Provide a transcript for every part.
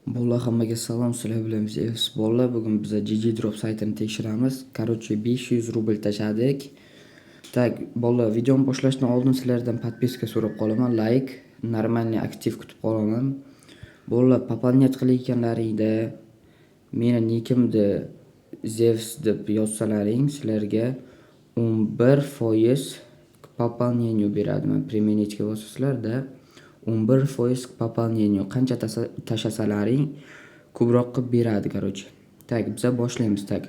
Bolalar hammaga salom, sizlar bilan biz bolalar. Bugun biz GG Drop saytini tekshiramiz. Короче, 500 rubl tashladik. Tak, bolalar, videoni boshlashdan oldin sizlardan podpiska so'rab qolaman, like, normalniy aktiv kutib qolaman. Bolalar, пополнять qilayotganlaringda meni nikimni Zeus deb yozsalaring, sizlarga 11% пополнение beradi. Men применитga bosasizlarda 11% пополнение qancha tashlasalaring ko'proq qilib beradi, короче. Tak, biza boshlaymiz. Tak,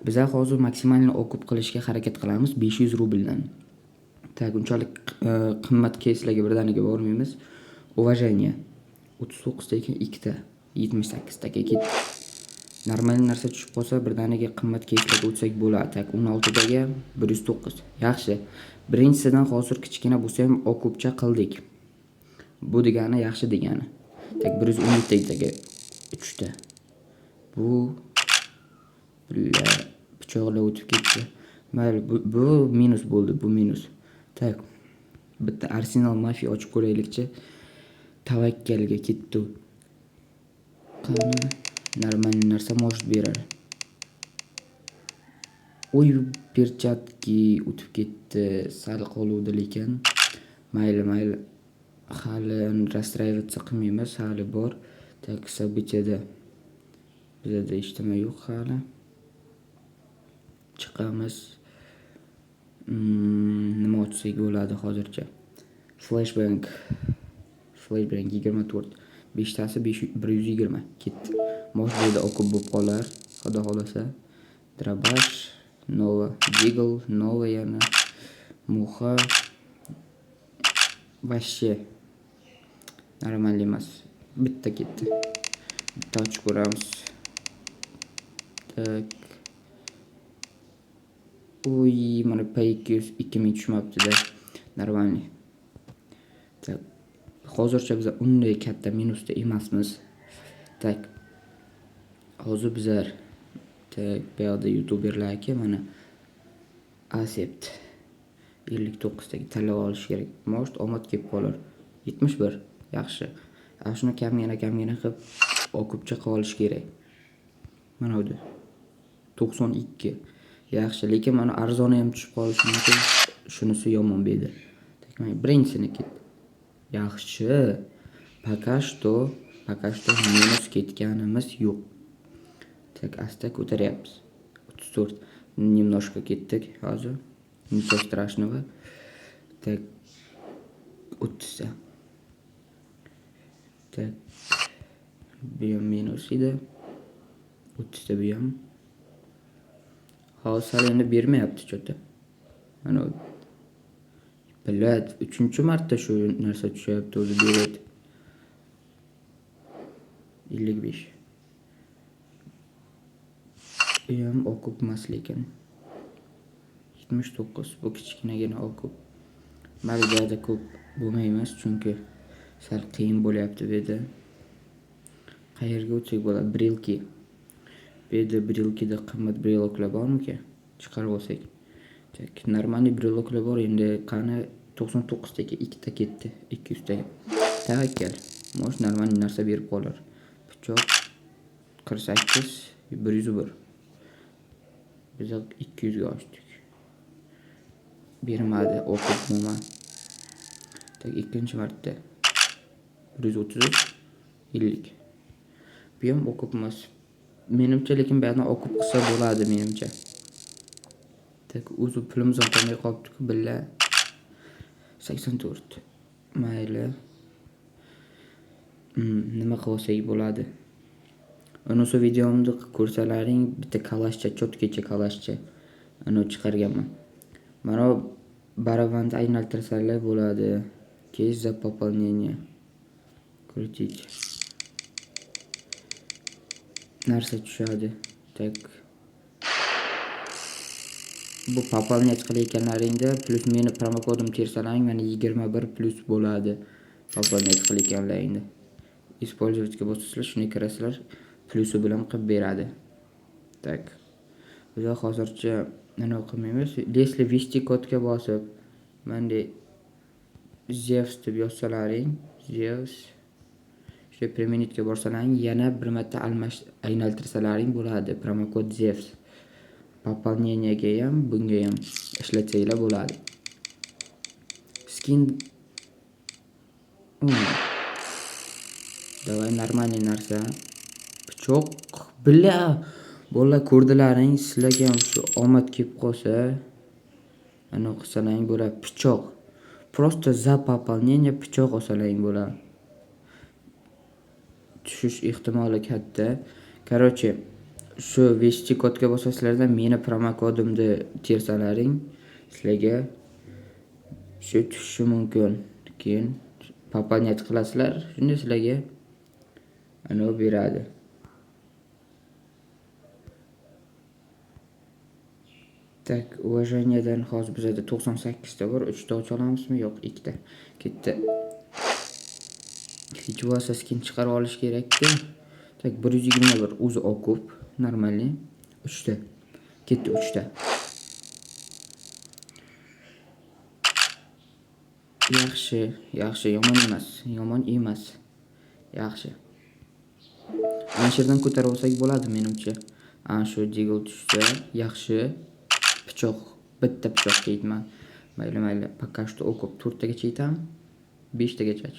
biza hozir maksimalni o'qib qilishga harakat qilamiz 500 rubldan. Tak, unchalik qimmat keyslarga birdaniga bormaymiz. Уважение 39 ta ekan, 2 ta 78 taga ketdi. Normal narsa tushib qolsa birdaniga qimmat keyslarga o'tsak bo'ladi. Tak, 16 taga 109. Yaxshi. Birinchisidan hozir kichkina bo'lsa ham o'qibcha qildik. Bu degani yaxshi degani. Tak, 117 taga 3 ta. Bu pichoqlar o'tib ketdi. Mayli, bu minus bo'ldi, bu minus. Tak, bitta Arsenal Mafia ochib ko'raylikchi. Tavakkalga ketdi. Qani, normal narsa может beradi. Oy, perchatki o'tib ketdi. Sal qoluvdi lekin. Mayli. Hali расстраиваться qilmaymiz, hali bor. Tak, событияda bizda ishtama yo'q hali. Chiqamiz. Nima ochsak bo'ladi hozircha? Flashbank 24. 5 tasi 120 ketdi. Mo'jizada o'qib bo'lib qolar, xudo xolasa. Drabash, Nova, Jiggle, Nova yana. Muxa. Vashye. Normal emas. Bitta ketdi. Bitta ochib ko'ramiz. Tak. Oy, mana P200 2000 tushmabdi-da. Normalniy. Tak. Hozircha biz unday katta minusda emasmiz. Tak. Hozir bizlar tak, bu yerda youtuberlarga mana accept 59 taga tanlab olish kerak. Может, omad kelib qolar. 71. Yaxshi. Shuni kamgina qilib o'qibcha qilib olish kerak. Mana bu 92. Yaxshi, lekin mana arzoni ham tushib qolishi mumkin. Shunisi yomon berdi. Tak, men birinchisini ketdi. Yaxshi. Пока что minus ketganimiz yo'q. Tak, asta ko'taryapmiz. 34. Немножко ketdik hozir. Nичего страшного. Так, 30. Tak. Bu ham minus edi. 30 ta bu ham. Hozir endi bermayapti cho'ta. Mana bilad, 3-marta shu narsa tushyapti o'zi beradi. 55. Bu ham o'qib emas lekin. 79. Bu kichkinagina o'qib. Malgada ko'p bo'lmaymiz chunki sal qiyin bo'lyapti bu yerda. Qayerga o'tsak bo'ladi? Brilki. Bu yerda brilkida qimmat briloklar bormi-ki? Chiqarib olsak. Tak, normalniy briloklar bor endi. Qani 99 taga 2 ta ketdi. 200 taga. Tavakkal. Mo'sh normalniy narsa berib qolar. Pichoq 48 101. Biz 200 ga ochdik. Bermadi, o'qib umuman. Tak, ikkinchi marta 133 50. Bu ham o'qib emas. Menimcha lekin bu yerdan o'qib qilsa bo'ladi menimcha. Tak, o'zi pulimiz ham qolmay qolibdi-ku billa. 84. Mayli. Nima qilsak bo'ladi? Unisi videomni ko'rsalaring, bitta kalashcha, cho'tkecha kalashcha ana chiqarganman. Mana baravanda aylantirsalar bo'ladi. Кейс за пополнение. Крутить. Narsa tushadi. Tak. Bu пополнять qilayotganlaringda plus meni promokodim tersalaring, mana 21 plus bo'ladi. Пополнять qilayotganlaringda. Использовать-ga bosasizlar, shuni kirasizlar, plusi bilan qilib beradi. Tak. Biz hozircha nima qilmaymiz? Если ввести kodga bosib, menda Zeus deb yozsalaring, Zeus Shu preminitga borsalaring yana bir marta aylantirsalaring bo'ladi. Promokod Zevs. Пополнениyaga ham, bunga ham ishlatsanglar bo'ladi. Skin Davay нормальный narsa. Pichoq bila. Bolalar ko'rdilaring, sizlarga ham shu omad kelib qolsa, ana qilsalaring bo'ladi. Pichoq. Просто за пополнение pichoq olsalaring bo'ladi. Tushish ehtimoli katta. Короче, shu vesti kodga bosasizlarda meni promokodimni tersalaring, sizlarga shu tushishi mumkin. Keyin пополнять qilasizlar, shunda sizlarga ana beradi. Tak, уважениyadan hozir bizda 98 ta bor. 3 ta ocha olamizmi? Yo'q, 2 ta. Ketdi. Hech bo'lmasa skin chiqarib olish kerak-ku. Tak, 121 o'zi okup, normalniy. 3 ta. Ketdi 3 ta. Yaxshi, yomon emas. Yomon emas. Yaxshi. Ana shu yerdan ko'tarib olsak bo'ladi menimcha. Ana shu jiggle tushsa, yaxshi. Pichoq, bitta pichoq ketman. Mayli. Пока что o'qib 4 tagacha yetam. 5 tagacha.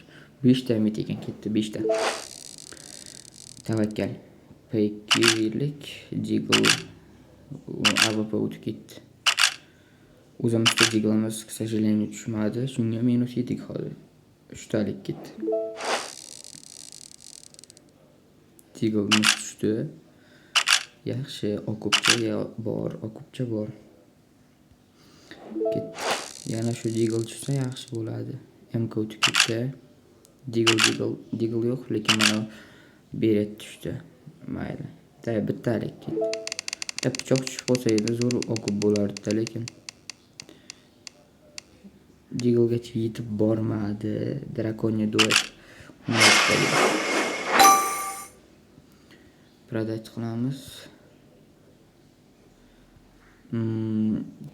5 ta mit ekan, ketdi 5 ta. Tavakkal. P2lik jiggle AWP o'tib ketdi. O'zimizda jigglemiz, к сожалению, tushmadi. Shunga minus yedik hozir. 3 talik ketdi. Jigglemiz tushdi. Yaxshi, okupcha bor. Ketdi. Yana shu jiggle tushsa yaxshi bo'ladi. MK o'tib ketdi. Jiggle yo'q, lekin mana beret tushdi. Mayli. Bittalik ketdi. Pichoq tushib qolsa edi, zo'r okup bo'lardi, lekin jigglegacha yetib bormadi. Drakonya duet. Продать qilamiz.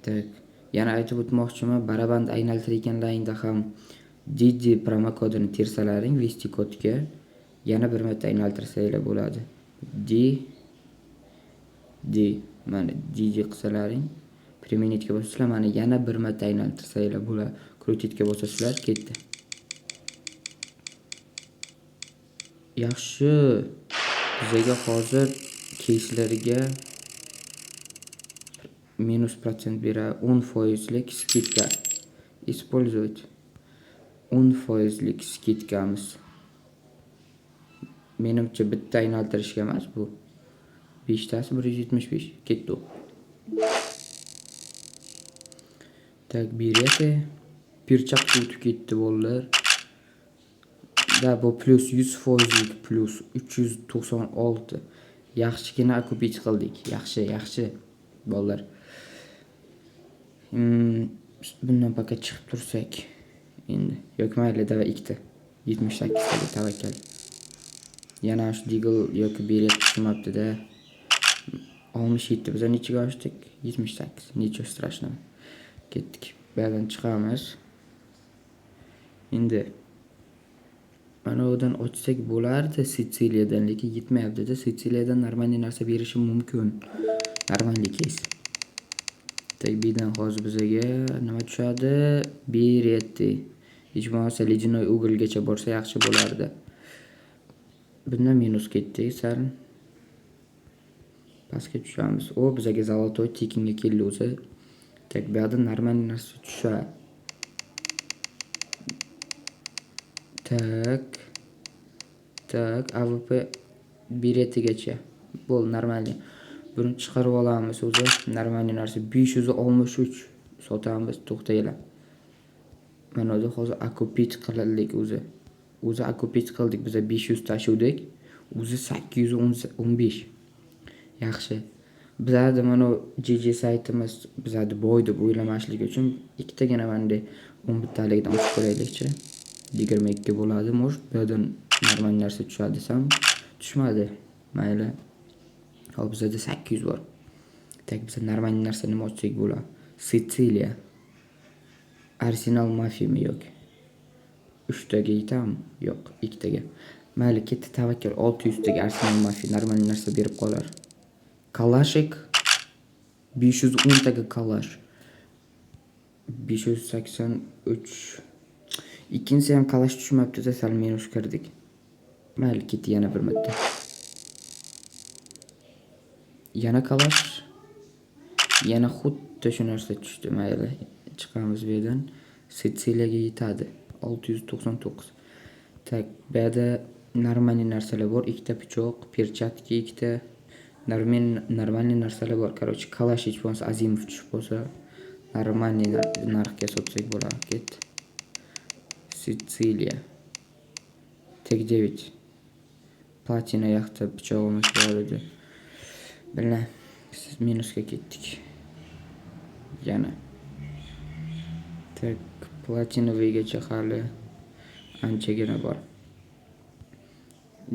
Tak. Yana aytib o'tmoqchiman, baraband aylantirganlaringda ham Didi promokodini tersalaring vesti kodga yana bir marta aylantirsanglar bo'ladi. Mana Didi qilsalaring, preminitga bosasizlar, mana yana bir marta aylantirsanglar bo'ladi. Krutitga bosasizlar, ketdi. Yaxshi. Bizga hozir keyslarga minus процент beradi. 10% skidka. Использовать. 10% skidkamiz. Menimcha bitta aylantirishga emas bu. 5 tasi 175 ketdi. Tak, beradi. Perchakka o'tib ketdi bolalar. Bu plus 100% plus 396. Yaxshigina okupit qildik. Yaxshi bolalar. Bundan poka chiqib tursak endi. Yo'q, mayli, dava 2 ta. 78 taga tavakkal. Yana shu jiggle yoki beret tushmabdi-da. 67 biz nechaga ochdik? 78. Nechо страшно. Ketdik. Bu yerdan chiqamiz. Endi mana undan ochsak bo'lardi Sitsiliyadan, lekin yetmayapti-da. Sitsiliyadan normalniy narsa berishi mumkin. Normalniy keys. Tagbidan hozir bizga nima tushadi? Bereti. Hech bo'lmasa lejinoy ugelgacha borsa yaxshi bo'lardi. Bundan minus ketdi, sal pastga tushamiz. Bizga zolotoy tekinga keldi o'zi. Tak, bu yerda normalniy narsa tushadi. Tak, AWP beretigacha. Bo'l, normalniy. Buni chiqarib olamiz o'zi. Normalniy narsa 563 sotamiz, to'xtaylar. Mana o'zi hozir okupit qildik o'zi. O'zi okupit qildik, biz 500 tashuvdik. O'zi 815. Yaxshi. Bizda mana GG saytimiz bizda boy deb o'ylamaslik uchun ikkitagina bunday 11 talikdan ochib qo'yaylikchi. 22 bo'ladi, может, bu yerdan normal narsa tushadi desam, tushmadi. Mayli. Hop, bizda 800 bor. Tak, biz normal narsa nima ochsak bo'ladi? Sitsiliya. Arsenal Mafiyami yo'q? 3 taga yetam? Yo'q, 2 taga. Mayli, ketdi, tavakkal. 600 taga Arsenal Mafia normal narsa berib qolar. Kalashik 510 taga Kalash. 583. Ikkinchisi ham Kalash tushmabdi-da, sal minus kirdik. Mayli, ketdi yana bir marta. Yana Kalash. Yana xuddi shu narsa tushdi. Mayli, chiqamiz bu yerdan. Sitsiliyaga yetadi. 699. Tak, bu yerda normal narsalar bor. Ikkita pichoq, perchatki ikkita. Normal narsalar bor. Короче, Kalashich bo'lsa, Azimov tushib bo'lsa, normal narxga sotsak bo'ladi. Ket. Sitsiliya. Tek 9. Platina yaxta pichog'imiz bor edi. Bila, siz minusga ketdik. Yana. Tak, platinovigacha hali anchagina bor.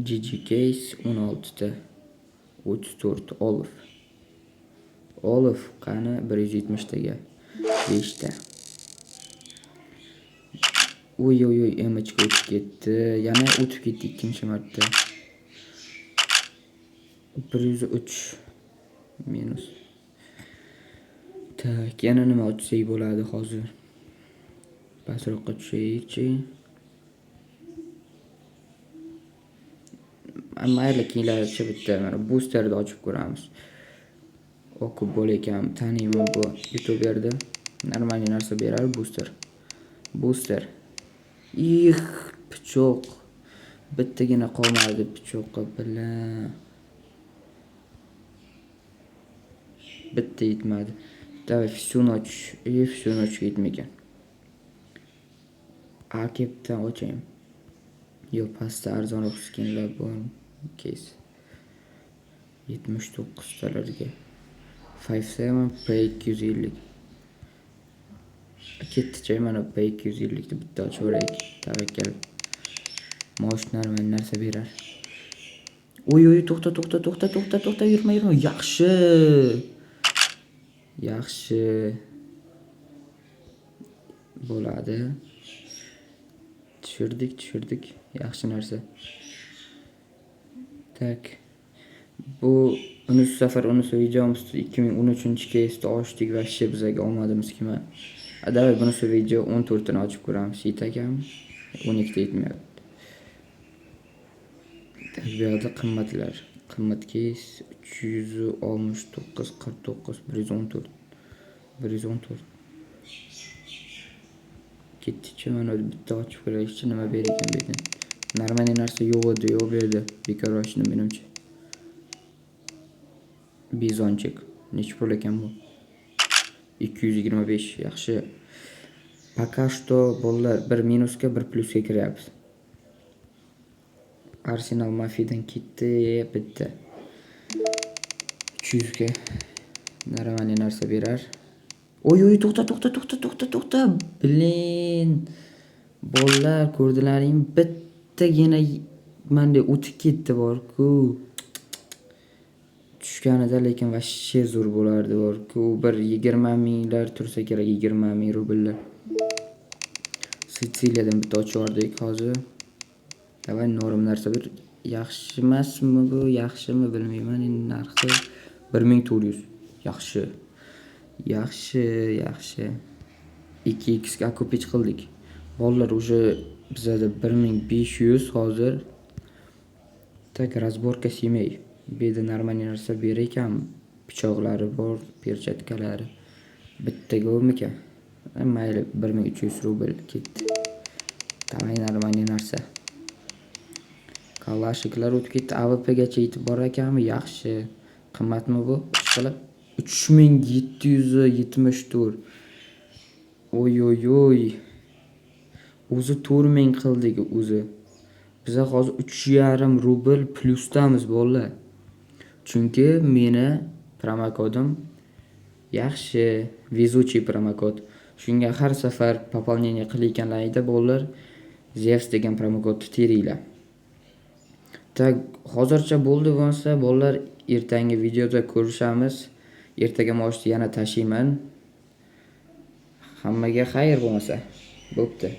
GG Case 16 ta. 34 Olive qani 170 taga 5 ta. Oy MH'ga o'tib ketdi. Yana o'tib ketdi ikkinchi marta. 103 minus. Tak, yana nima o'tsak bo'ladi hozir? Pastroqqa tushaylik-chi. Mayli, keyinlaricha bitta mana boosterni ochib ko'ramiz. O'qib bo'lekan, taniyman bu YouTuberda. Normal narsa berar booster. Pichoq. Bittagina qolmadi pichoqqa bilan. Bitta yetmadi. Davay, всю nочь yetmagan. Akepdan ochayım. Yo, pastda arzonroq skinlar bor. Case 79 talarga. 57 Pay 250. Ketdi mana Pay 250 ni bitta ochib o'raylik. Tavakkal. Mosh normal narsa berar. Oy, to'xta, yurma. Yaxshi. Bo'ladi. Tushirdik. Yaxshi narsa. Tak. Bu 13 videomiz 2013-case'da ochdik va bizga olmadimiz kima. Davay, bunisi video 14 ni ochib ko'ramiz. Yetakam 12 ta yetmayapti. Bu yerda qimmatlar. Qimmat case 369, 49, 114. Ketdi-chi, mana bitta ochib ko'raylik-chi, nima ber ekan bu yerdan. Normal narsa yo'q edi, bu yerda. Bekor ochdim menimcha. Bizonchik. Nechta pul ekan bu? 225. Yaxshi. Пока что bolalar 1 minusga 1 plusga kiryapmiz. Arsenal Mafiyadan ketdi bitta. 300 ga normal narsa berar. Oy, to'xta. Blin. Bolalar ko'rdilaring, bittagina menda o'tib ketdi bor-ku. Tushganida lekin vashshe zo'r bo'lardi bor-ku. Bir 20 minglar tursa kerak, 20 ming rubllar. Sitsiliyadan bitta ochib hozir. Davay, norm narsa bir yaxshi emasmi bu? Yaxshimi bilmayman, endi narxi 1400. Yaxshi. 2x ga ko'pich qildik. Bolalar уже bizada 1500 hozir. Tak, razborka semey. Bu yerda normal narsa ber ekan. Pichoqlari bor, perchatkalari. Bittaga o'mikan. Mayli, 1300 rubl ketdi. Davay, normal narsa. Kalashiklar o'tib ketdi. AWP gacha yetib bor ekanmi? Yaxshi. Qimmatmi bu? Ishqilib 3774. Oy. O'zi 4000 qildik o'zi. Biz hozir 3,5 rubl plusdamiz bolalar. Chunki meni promokodim yaxshi, vezuchi promokod. Shunga har safar пополнение qilayotganlarida bolalar Zeus degan promokodni teringlar. Tak, hozircha bo'ldi bo'lsa, bolalar ertangi videoda ko'rishamiz. Ertaga moshni yana tashiyman. Hammaga xayr bo'lmasa. Bo'pti.